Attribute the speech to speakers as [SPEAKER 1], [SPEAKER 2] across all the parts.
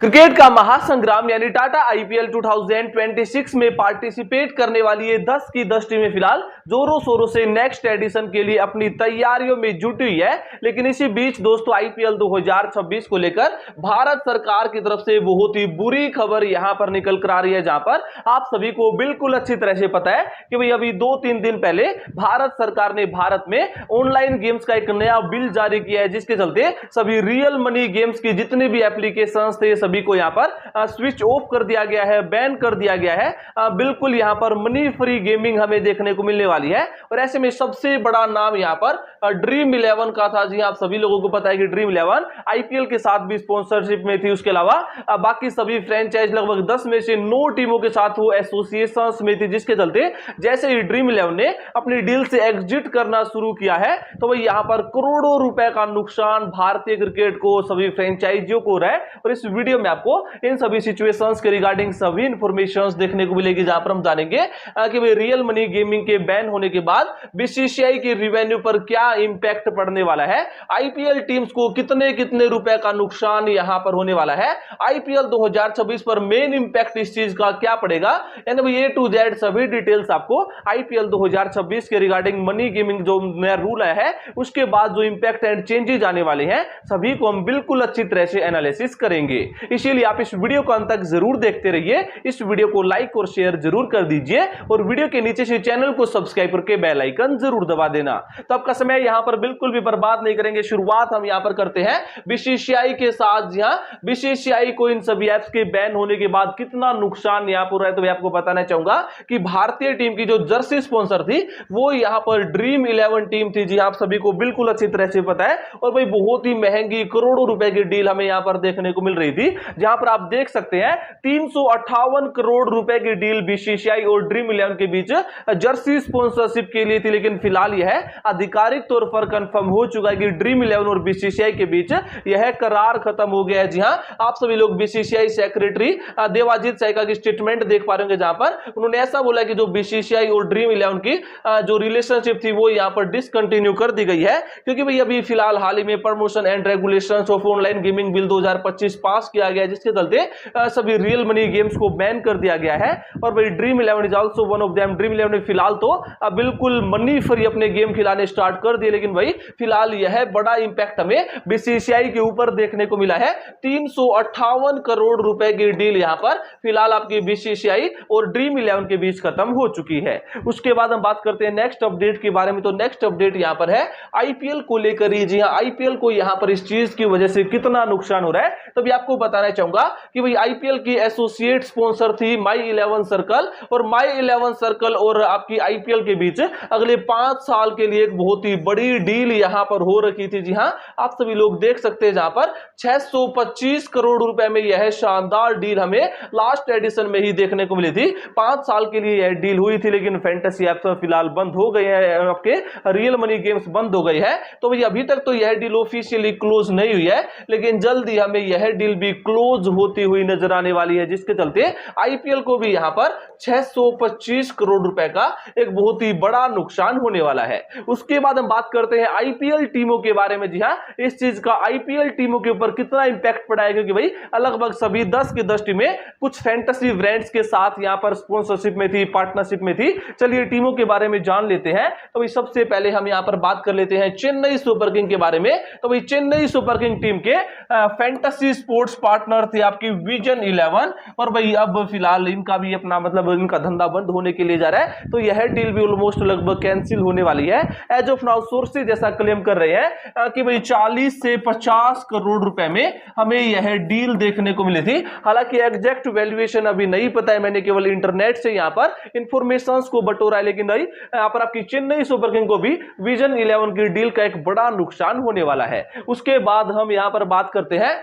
[SPEAKER 1] Cricket का महासंग्राम यानी Tata IPL 2026 में पार्टिसिपेट करने वाली ये 10 की 10 टीमें फिलहाल जोरों शोरों से नेक्स्ट एडिशन के लिए अपनी तैयारियों में जुटी हुई है। लेकिन इसी बीच दोस्तों आईपीएल 2026 को लेकर भारत सरकार की तरफ से बहुत ही बुरी खबर यहां पर निकल कर आ रही है, जहां पर आप सभी को बिल्कुल अच्छी तरह से पता है कि भाई अभी 2-3 दिन पहले भारत सरकार ने भारत में ऑनलाइन गेम्स का एक नया बिल जारी किया है, जिसके चलते सभी रियल मनी गेम्स की जितने भी एप्लीकेशन थे सभी को यहां पर स्विच ऑफ कर दिया गया है, बैन कर दिया गया है। बिल्कुल यहां पर मनी फ्री गेमिंग हमें देखने को मिलने वाली है। और ऐसे में सबसे बड़ा नाम यहां पर ड्रीम 11 का था। जी आप सभी लोगों को पता है कि ड्रीम 11 आईपीएल के साथ भी स्पॉन्सरशिप में थी। उसके अलावा बाकी सभी फ्रेंचाइज लगभग 10 में से 9 टीमों के साथ वो एसोसिएशन में थी, जिसके चलते जैसे ही ड्रीम 11 ने अपनी डील से एग्जिट करना शुरू किया है तो वही यहां पर करोड़ों रुपए का नुकसान भारतीय क्रिकेट को, सभी फ्रेंचाइजियों को रहा है। और इस वीडियो में आपको इन सभी सिचुएशंस के रिगार्डिंग सभी इंफॉर्मेशंस देखने को मिलेगी, जहां पर हम जानेंगे कि भाई रियल मनी गेमिंग के बैन होने के बाद बीसीसीआई की रिवेन्यू पर क्या इंपैक्ट पड़ने वाला है, आईपीएल टीम्स को कितने कितने रुपए का नुकसान यहां पर होने वाला है, आईपीएल 2026 पर मेन इंपैक्ट इस चीज का क्या पड़ेगा, यानी भाई ए टू जेड सभी डिटेल्स आपको आईपीएल 2026 के रिगार्डिंग मनी गेमिंग जो नया रूल आया है उसके बाद जो इंपैक्ट एंड चेंजेस आने वाले हैं सभी को हम बिल्कुल अच्छी तरह से एनालिसिस करेंगे। इसीलिए आप इस वीडियो को अंत तक जरूर देखते रहिए। इस वीडियो को लाइक और शेयर जरूर कर दीजिए और वीडियो के नीचे से चैनल को सब्सक्राइब करके बेल आइकन जरूर दबा देना। तो आपका समय यहां पर बिल्कुल भी बर्बाद नहीं करेंगे। शुरुआत हम यहां पर करते हैं बीसीसीआई के साथ। जी हां, बीसीसीआई को इन सभी एप्स के बैन होने के बाद कितना नुकसान यहां पर है तो मैं आपको बताना चाहूंगा कि भारतीय टीम की जो जर्सी स्पॉन्सर थी वो यहां पर ड्रीम 11 टीम थी। जी आप सभी को बिल्कुल अच्छी तरह से पता है। और भाई बहुत ही महंगी करोड़ों रुपए की डील हमें यहां पर देखने को मिल रही थी, जहां पर आप देख सकते हैं 358 करोड़ रुपए की डील बीसीसीआई और ड्रीम 11 के बीच जर्सी स्पॉन्सरशिप के लिए थी। लेकिन फिलहाल यह आधिकारिक तौर पर कंफर्म हो चुका है कि ड्रीम 11 और बीसीसीआई के बीच यह करार खत्म हो गया है। जी हां, आप सभी लोग बीसीसीआई सेक्रेटरी देवाजीत साइका की स्टेटमेंट देख पा रहे होंगे, जहां पर उन्होंने ऐसा बोला कि जो बीसीसीआई और ड्रीम 11 की जो रिलेशनशिप थी वो यहां पर डिसकंटिन्यू कर दी गई है, क्योंकि भाई अभी फिलहाल हाल ही में promotion and regulations of online gaming bill 2025 पास किया गया, जिसके चलते सभी रियल मनी गेम्स को बैन कर दिया गया है। और भाई dream 11 is also one of them. Dream 11 ने फिलहाल तो बिल्कुल मनी फ्री अपने गेम खिलाने स्टार्ट कर दिए, लेकिन भाई फिलहाल यह बड़ा इंपैक्ट हमें बीसीसीआई के ऊपर देखने को मिला है। 358 करोड़ रुपए की डील यहां पर फिलहाल आपकी बीसीसीआई और ड्रीम 11 के बीच खत्म हो चुकी है। उसके बाद हम बात करते हैं नेक्स्ट अपडेट के बारे में। तो नेक्स्ट अपडेट यहां पर है आईपीएल को लेकर ही। जी हां, आईपीएल को यहां पर इस चीज की वजह से कितना नुकसान हो रहा है तो भी आपको बताना चाहूंगा कि भाई आईपीएल की एसोसिएट स्पॉन्सर थी माई 11 सर्कल, और माई 11 सर्कल और आपकी आईपीएल के बीच अगले 5 साल के लिए एक बहुत ही बड़ी डील यहां पर हो रखी थी। जी हां, आप सभी लोग देख सकते हैं, जहां पर 625 करोड़ रुपए में यह शानदार डील हमें लास्ट एडिशन में ही देखने को मिली थी। 5 साल के लिए यह डील हुई थी, लेकिन फैंटेसी ऐप्स फिलहाल बंद हो गए हैं, आपके रियल मनी गेम्स बंद हो गई है। तो भाई अभी तक तो यह डील ऑफिशियली क्लोज नहीं हुई है, लेकिन जल्दी हमें यह डील भी क्लोज होती हुई नजर आने वाली है, जिसके चलते आईपीएल को भी यहां पर 625 करोड़ रुपए का एक बहुत ही बड़ा नुकसान होने वाला है। उसके बाद हम बात करते हैं आईपीएल टीमों के बारे में। जी हां, इस चीज का आईपीएल टीमों के ऊपर कितना इंपैक्ट पड़ा है, क्योंकि भाई लगभग सभी 10 की 10 टीमें कुछ फैंटेसी ब्रांड्स के साथ यहां पर स्पॉन्सरशिप में थी, पार्टनरशिप में थी। चलिए टीमों के बारे में जान लेते हैं। तो भाई सबसे पहले हम यहां पर बात कर लेते हैं चेन्नई सुपर किंग के बारे में। तो भाई चेन्नई सुपर किंग टीम के फैंटेसी स्पोर्ट्स पार्टनर थे आपकी विजन 11, और भाई अब फिलहाल इनका भी अपना मतलब इनका धंधा बंद होने के लिए जा रहा है, तो यह डील भी ऑलमोस्ट लगभग कैंसिल होने वाली है। एज ऑफ नाउ सोर्सेज जैसा क्लेम कर रहे हैं कि भाई 40 से 50 करोड़ रुपए में हमें यह डील देखने को मिली थी। हालांकि एग्जैक्ट वैल्यूएशन अभी नहीं पता है, मैंने केवल इंटरनेट से यहां पर इंफॉर्मेशंस को बटोरा है। लेकिन भाई यहां पर आपकी चेन्नई सुपर किंग को भी विजन 11 की डील का एक बड़ा नुकसान होने वाला है। उसके बाद हम यहां पर बात करते हैं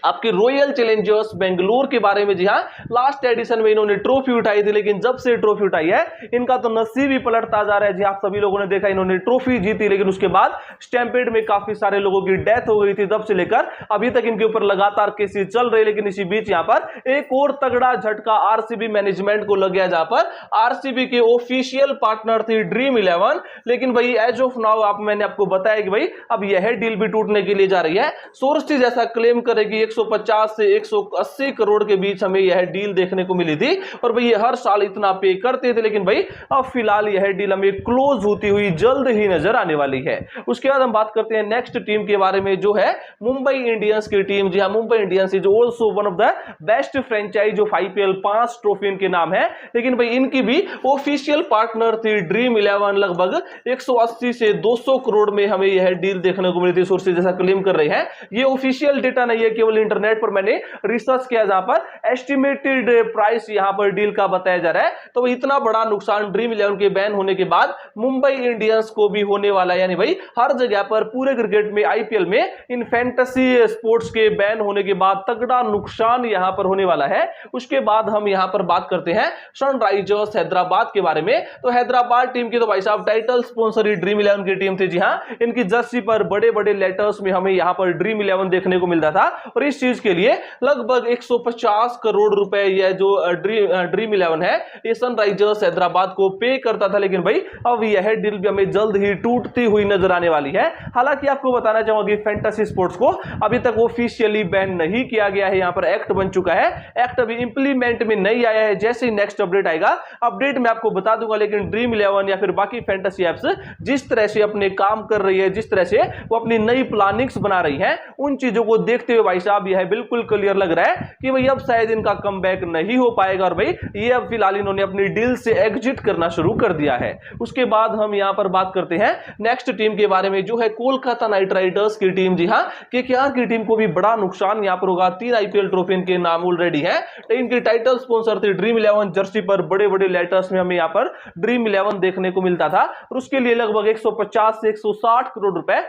[SPEAKER 1] आपके रॉयल चैलेंजर्स बेंगलोर के बारे में। जी हां, लास्ट एडिशन में इन्होंने ट्रॉफी उठाई थी, लेकिन जब से ट्रॉफी उठाई है इनका तो नसीब ही पलटता जा रहा है। जी आप सभी लोगों ने देखा, इन्होंने ट्रॉफी जीती, लेकिन उसके बाद स्टैम्पेड में काफी सारे लोगों की डेथ हो गई थी। तब से लेकर अभी तक इनके ऊपर लगातार केसेस चल रहे। लेकिन इसी बीच यहां पर एक और तगड़ा झटका आरसीबी मैनेजमेंट को लग गया, जहां पर आरसीबी के ऑफिशियल पार्टनर थी ड्रीम 11। लेकिन भाई एज ऑफ नाउ मैंने आपको बताया कि भाई अब यह डील भी टूटने के लिए जा रही है। सोर्सेज ऐसा क्लेम करे कि 150 से 180 करोड़ के बीच हमें यह डील देखने को मिली थी और भाई ये हर साल इतना पे करते थे, लेकिन भाई अब फिलहाल यह डील हमें क्लोज होती हुई जल्द ही नजर आने वाली है। उसके बाद हम बात करते हैं नेक्स्ट टीम के बारे में, जो है मुंबई इंडियंस की टीम। जी हां, Mumbai Indians is also one of the best franchise of IPL, 5 trophy इनके नाम है, लेकिन भाई इनकी भी ऑफिशियल पार्टनर थी ड्रीम 11। लगभग 180 से 200 करोड़ में हमें यह डील देखने को मिली थी, सोर्सेज जैसा क्लेम कर रहे हैं। ये ऑफिशियल डेटा नहीं है, केवल इंटरनेट पर मैंने रिसर्च किया जहां पर एस्टिमेटेड प्राइस यहां पर डील का बताया जा रहा है। तो इतना बड़ा नुकसान ड्रीम 11 के बैन होने के बाद मुंबई इंडियंस को भी होने वाला है, यानी भाई हर जगह पर पूरे क्रिकेट में, आईपीएल में इन फैंटेसी स्पोर्ट्स के बैन होने के बाद तगड़ा नुकसान यहां पर होने वाला है। उसके बाद हम यहां पर बात करते हैं सनराइजर्स हैदराबाद के बारे में। तो हैदराबाद टीम की तो भाई साहब टाइटल स्पॉन्सर ही ड्रीम 11 की टीम थी। जी हां, इनकी जर्सी पर बड़े बड़े लेटर्स में हमें यहां पर ड्रीम 11 देखने को मिलता था और इस चीज के लिए लगभग 150 करोड़ रुपए यह जो ड्रीम 11 है ये सनराइजर्स हैदराबाद को पे करता था, लेकिन भाई अब यह डील भी हमें जल्द ही टूटती हुई नजर आने वाली है। हालांकि आपको बताना चाहूंगा फैंटेसी स्पोर्ट्स को अभी तक ऑफिशियली बैन नहीं किया गया है, यहां पर एक्ट बन चुका है, एक्ट अभी इंप्लीमेंट में नहीं आया है। जैसे ही नेक्स्ट अपडेट आएगा, अपडेट मैं आपको बता दूंगा। लेकिन ड्रीम 11 या फिर बाकी फैंटेसी एप्स जिस तरह से अपने काम कर रही है, जिस तरह से वो अपनी नई प्लानिंग्स बना रही है, उन चीजों को देखते हुए भाई साहब यह बिल्कुल क्लियर लग रहा है कि भाई अब शायद इनका कमबैक नहीं हो पाएगा और भाई ये अब फिलहाल इन्होंने अपनी डील से एग्जिट करना शुरू कर दिया है। उसके बाद हम यहां पर बात करते हैं नेक्स्ट टीम के बारे में, जो है कोलकाता नाइट राइडर्स की टीम। जी हां, केकेआर की टीम को भी बड़ा नुकसान यहां पर होगा। 3 आईपीएल ट्रॉफी इनके नाम ऑलरेडी है। इनकी टाइटल स्पॉन्सर थी ड्रीम 11, जर्सी पर बड़े बड़े लेटर्स में हमें यहां पर ड्रीम 11 देखने को मिलता था और उसके लिए लगभग 150 से 160 करोड़ रुपए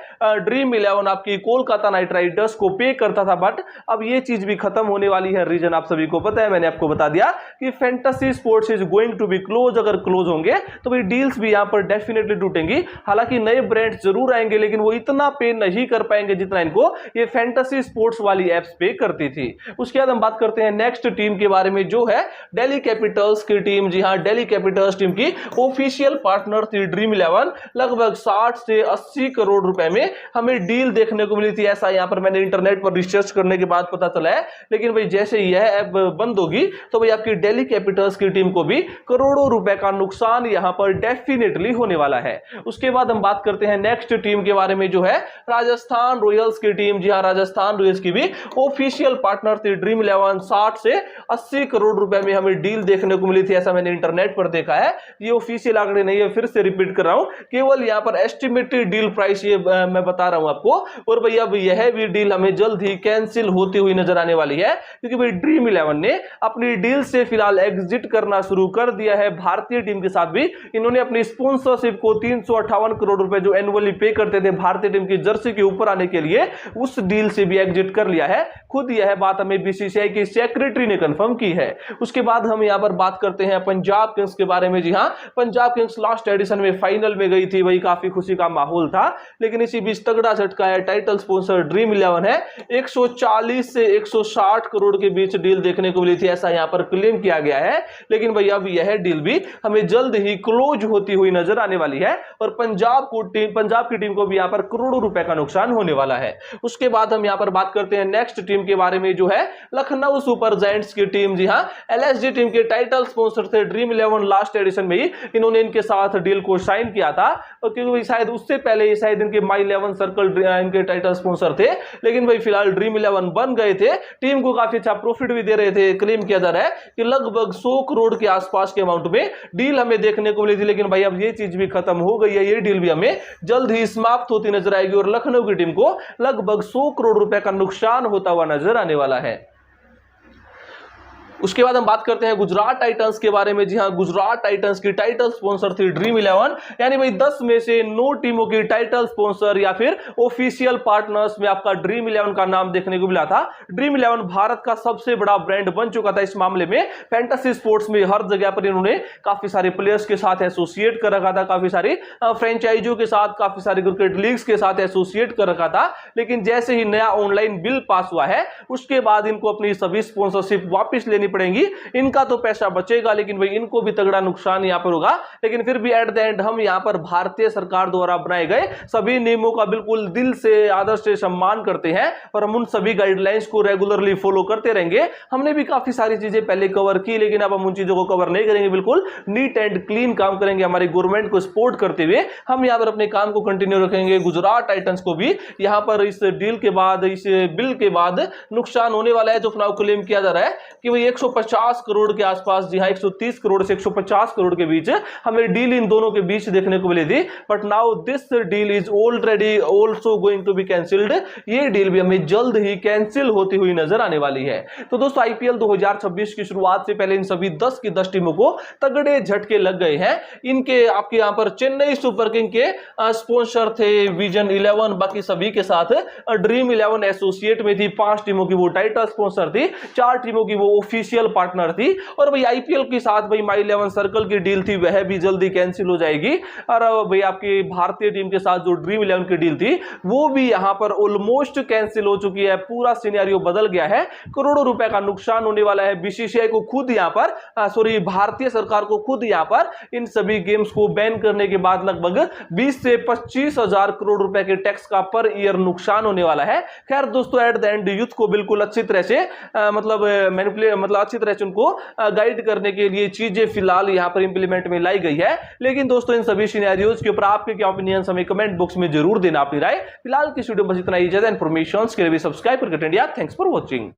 [SPEAKER 1] ड्रीम 11 आपकी कोलकाता नाइट राइडर्स को पे करता था। बट अब ये चीज भी खत्म होने वाली है। रीजन आप सभी को पता है, मैंने आपको बता दिया कि fantasy sports is going to be close. अगर क्लोज होंगे तो भाई डील्स भी यहां पर डेफिनेटली टूटेंगी। हालांकि नए ब्रांड्स जरूर आएंगे, लेकिन वो इतना पे नहीं कर पाएंगे जितना इनको ये फैंटेसी स्पोर्ट्स वाली एप्स पे करती थी। उसके बाद हम बात करते हैं नेक्स्ट टीम के बारे में, जो है दिल्ली कैपिटल्स की टीम। जी हां, दिल्ली कैपिटल्स टीम की ऑफिशियल पार्टनर थी ड्रीम 11। लगभग 60 से 80 करोड़ रुपए में हमें डील देखने को मिली थी, ऐसा यहां पर मैंने इंटरनेट पर रिसर्च करने के बाद पता चला है। लेकिन भाई जैसे यह ऐप बंद होगी तो भाई आपकी दिल्ली कैपिटल्स की टीम को भी करोड़ों रुपए का नुकसान यहां पर डेफिनेटली होने वाला है। उसके बाद हम बात करते हैं नेक्स्ट टीम के बारे में, जो है राजस्थान रॉयल्स की टीम। जी हां, राजस्थान रॉयल्स की भी ऑफिशियल पार्टनर थी ड्रीम 11। 60 से 80 करोड़ रुपए में हमें डील देखने को मिली थी, ऐसा मैंने इंटरनेट पर देखा है। ये ऑफिशियल आंकड़े नहीं है, फिर से रिपीट कर रहा हूं, केवल यहां पर एस्टिमेटेड डील प्राइस ये मैं बता रहा हूं आपको। और भैया अब यह भी डील हमें जल्द ही कैंसिल होती हुई नजर आने वाली है, क्योंकि भाई ड्रीम 11 ने अपनी डील से फिलहाल एग्जिट करना शुरू कर दिया है। भारतीय टीम के साथ भी इन्होंने अपनी स्पॉन्सरशिप को 358 करोड़ रुपए जो एनुअली पे करते थे भारतीय टीम की जर्सी के ऊपर आने के लिए, उस डील से भी एग्जिट कर लिया है। खुद यह बात हमें बीसीसीआई की सेक्रेटरी ने कंफर्म की है। उसके बाद हम यहां पर बात करते हैं पंजाब किंग्स के बारे में। जी हां, पंजाब किंग्स लास्ट एडिशन में फाइनल में गई थी, वही काफी खुशी का माहौल था, लेकिन इसी बीच तगड़ा झटका है। टाइटल स्पॉन्सर ड्रीम 11 है, 140 से 160 करोड़ के बीच डील देखने को मिली थी, ऐसा यहां पर क्लेम किया गया है। लेकिन भाई अब यह डील भी हमें जल्द ही क्लोज होती हुई नजर आने वाली है और पंजाब की टीम को भी यहां पर करोड़ों रुपए का नुकसान होने वाला है। उसके बाद हम यहां पर बात करते हैं नेक्स्ट टीम के बारे में, जो है लखनऊ सुपर जायंट्स की टीम। जी हां, एलएसजी टीम के टाइटल स्पॉन्सर थे ड्रीम 11। लास्ट एडिशन में ही इन्होंने इनके साथ डील को साइन किया था, क्योंकि शायद उससे पहले शायद इनके माई 11 सर्कल इनके टाइटल स्पॉन्सर थे। लेकिन भाई फिलहाल ड्रीम 11 बन गए थे, टीम को काफी अच्छा प्रॉफिट भी दे रहे थे। क्लेम किया जा रहा है कि लगभग 100 करोड़ के आसपास के अमाउंट में डील हमें देखने को मिली थी। लेकिन भाई अब ये चीज भी खत्म हो गई है, ये डील भी हमें जल्द ही समाप्त होती नजर आएगी और लखनऊ की टीम को लगभग 100 करोड़ रुपए का नुकसान होता हुआ नजर आने वाला है। उसके बाद हम बात करते हैं गुजरात टाइटंस के बारे में। जी हां, गुजरात टाइटंस की टाइटल स्पॉन्सर थी ड्रीम 11, यानी भाई 10 में से 9 टीमों की टाइटल स्पॉन्सर या फिर ऑफिशियल पार्टनर्स में आपका ड्रीम 11 का नाम देखने को मिला था। ड्रीम 11 भारत का सबसे बड़ा ब्रांड बन चुका था इस मामले में। फैंटेसी स्पोर्ट्स में हर जगह पर इन्होंने काफी सारे प्लेयर्स के साथ एसोसिएट कर रखा था, काफी सारी फ्रेंचाइजियों के साथ, काफी सारी क्रिकेट लीग्स के साथ एसोसिएट कर रखा था। लेकिन जैसे ही नया ऑनलाइन बिल पास हुआ है, उसके बाद इनको अपनी सभी स्पॉन्सरशिप वापस लेनी देनी पड़ेंगी, इनका तो पैसा बचेगा लेकिन भाई इनको भी तगड़ा नुकसान यहां पर होगा। लेकिन फिर भी एट द एंड हम यहां पर भारतीय सरकार द्वारा बनाए गए सभी नियमों का बिल्कुल दिल से आदर से सम्मान करते हैं और हम उन सभी गाइडलाइंस को रेगुलरली फॉलो करते रहेंगे। हमने भी काफी सारी चीजें पहले कवर की लेकिन अब हम उन चीजों को कवर नहीं करेंगे, बिल्कुल नीट एंड क्लीन काम करेंगे। हमारी गवर्नमेंट को सपोर्ट करते हुए हम यहां पर अपने काम को कंटिन्यू रखेंगे। गुजरात टाइटंस को भी यहां पर इस डील के बाद, इस बिल के बाद नुकसान होने वाला है जो नाउ क्लेम किया जा रहा है कि वही 150 करोड़ के आसपास, जी हां 130 करोड़ से 150 करोड़ के बीच हमें डील इन दोनों के बीच देखने को मिली थी। But now this deal is already also going to be cancelled. ये डील भी हमें जल्द ही कैंसिल होती हुई नजर आने वाली है। तो दोस्तों आईपीएल 2026 की शुरुआत से पहले इन सभी 10 की 10 टीमों को तगड़े झटके लग गए हैं। इनके आपके यहां पर चेन्नई सुपर किंग के स्पॉन्सर थे विजन 11, बाकी सभी के साथ ड्रीम 11 एसोसिएट में थी। 5 टीमों की वो टाइटल स्पॉन्सर थी, 4 टीमों की वो ऑफिशियल पार्टनर थी। और भाई आईपीएल के साथ भाई माई 11 सर्कल की डील थी वह भी जल्दी कैंसिल हो जाएगी। और भाई आपकी भारतीय टीम के साथ जो ड्रीम 11 की डील थी वो भी यहां पर ऑलमोस्ट कैंसिल हो चुकी है। पूरा सिनेरियो बदल गया है, करोड़ों रुपए का नुकसान होने वाला है। बीसीसीआई को खुद यहां पर भारतीय सरकार को खुद यहां पर इन सभी गेम्स को बैन करने के बाद लगभग 20 से 25 हजार करोड़ रुपए के टैक्स का पर ईयर नुकसान होने वाला है। खैर दोस्तों एट द एंड यूथ को बिल्कुल अच्छी तरह से अच्छी तरह से उनको गाइड करने के लिए चीजें फिलहाल यहां पर इंप्लीमेंट में लाई गई है। लेकिन दोस्तों इन सभी सिनेरियोज के ऊपर आपके क्या ओपिनियंस हमें कमेंट बॉक्स में जरूर देना अपनी राय। फिलहाल की वीडियो बस इतना ही। ज्यादा इंफॉर्मेशन के लिए सब्सक्राइब करके थैंक्स फॉर वॉचिंग।